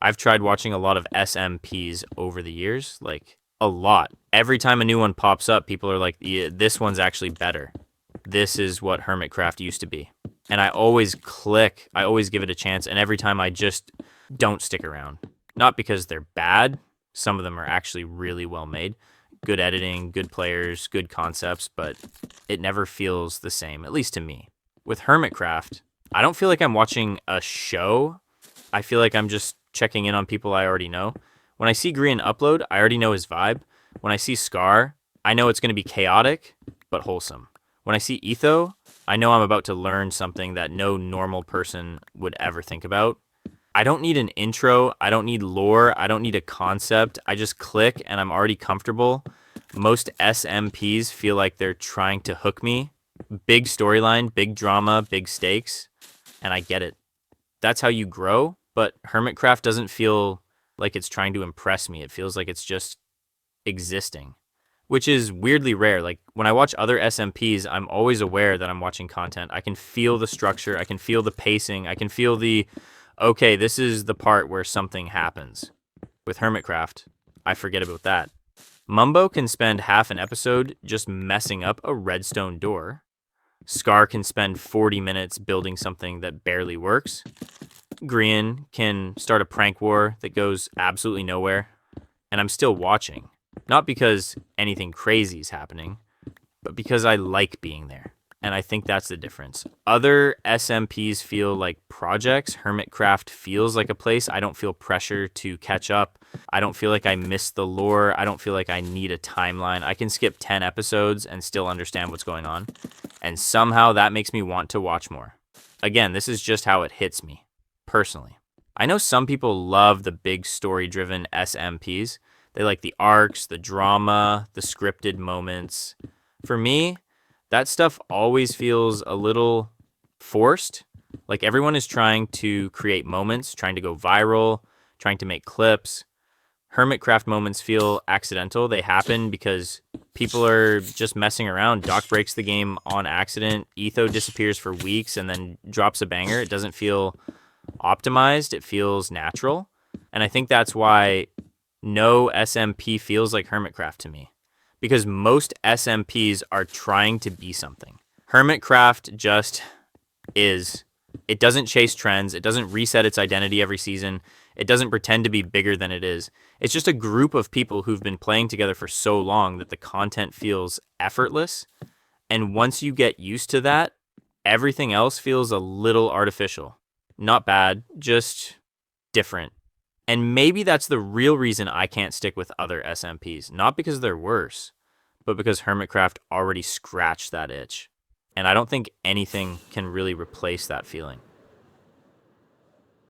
I've tried watching a lot of SMPs over the years, like a lot. Every time a new one pops up, people are like, yeah, this one's actually better. This is what Hermitcraft used to be. And I always click, I always give it a chance. And every time I just don't stick around. Not because they're bad, some of them are actually really well made. Good editing, good players, good concepts, but it never feels the same, at least to me. With Hermitcraft, I don't feel like I'm watching a show. I feel like I'm just checking in on people I already know. When I see Green upload, I already know his vibe. When I see Scar, I know it's going to be chaotic, but wholesome. When I see Etho, I know I'm about to learn something that no normal person would ever think about. I don't need an intro. I don't need lore. I don't need a concept. I just click and I'm already comfortable. Most SMPs feel like they're trying to hook me. Big storyline, big drama, big stakes, and I get it. That's how you grow, but Hermitcraft doesn't feel like it's trying to impress me. It feels like it's just existing, which is weirdly rare. Like when I watch other SMPs, I'm always aware that I'm watching content. I can feel the structure, I can feel the pacing, I can feel the okay, this is the part where something happens. With Hermitcraft, I forget about that. Mumbo can spend half an episode just messing up a redstone door. Scar can spend 40 minutes building something that barely works. Grian can start a prank war that goes absolutely nowhere. And I'm still watching. Not because anything crazy is happening, but because I like being there. And I think that's the difference. Other SMPs feel like projects. Hermitcraft feels like a place. I don't feel pressure to catch up. I don't feel like I missed the lore. I don't feel like I need a timeline. I can skip 10 episodes and still understand what's going on. And somehow that makes me want to watch more. Again, this is just how it hits me, personally. I know some people love the big story-driven SMPs. They like the arcs, the drama, the scripted moments. For me, that stuff always feels a little forced. Like everyone is trying to create moments, trying to go viral, trying to make clips. Hermitcraft moments feel accidental. They happen because people are just messing around. Doc breaks the game on accident. Etho disappears for weeks and then drops a banger. It doesn't feel optimized. It feels natural. And I think that's why no SMP feels like Hermitcraft to me. Because most SMPs are trying to be something. Hermitcraft just is. It doesn't chase trends. It doesn't reset its identity every season. It doesn't pretend to be bigger than it is. It's just a group of people who've been playing together for so long that the content feels effortless. And once you get used to that, everything else feels a little artificial. Not bad, just different. And maybe that's the real reason I can't stick with other SMPs. Not because they're worse, but because Hermitcraft already scratched that itch. And I don't think anything can really replace that feeling.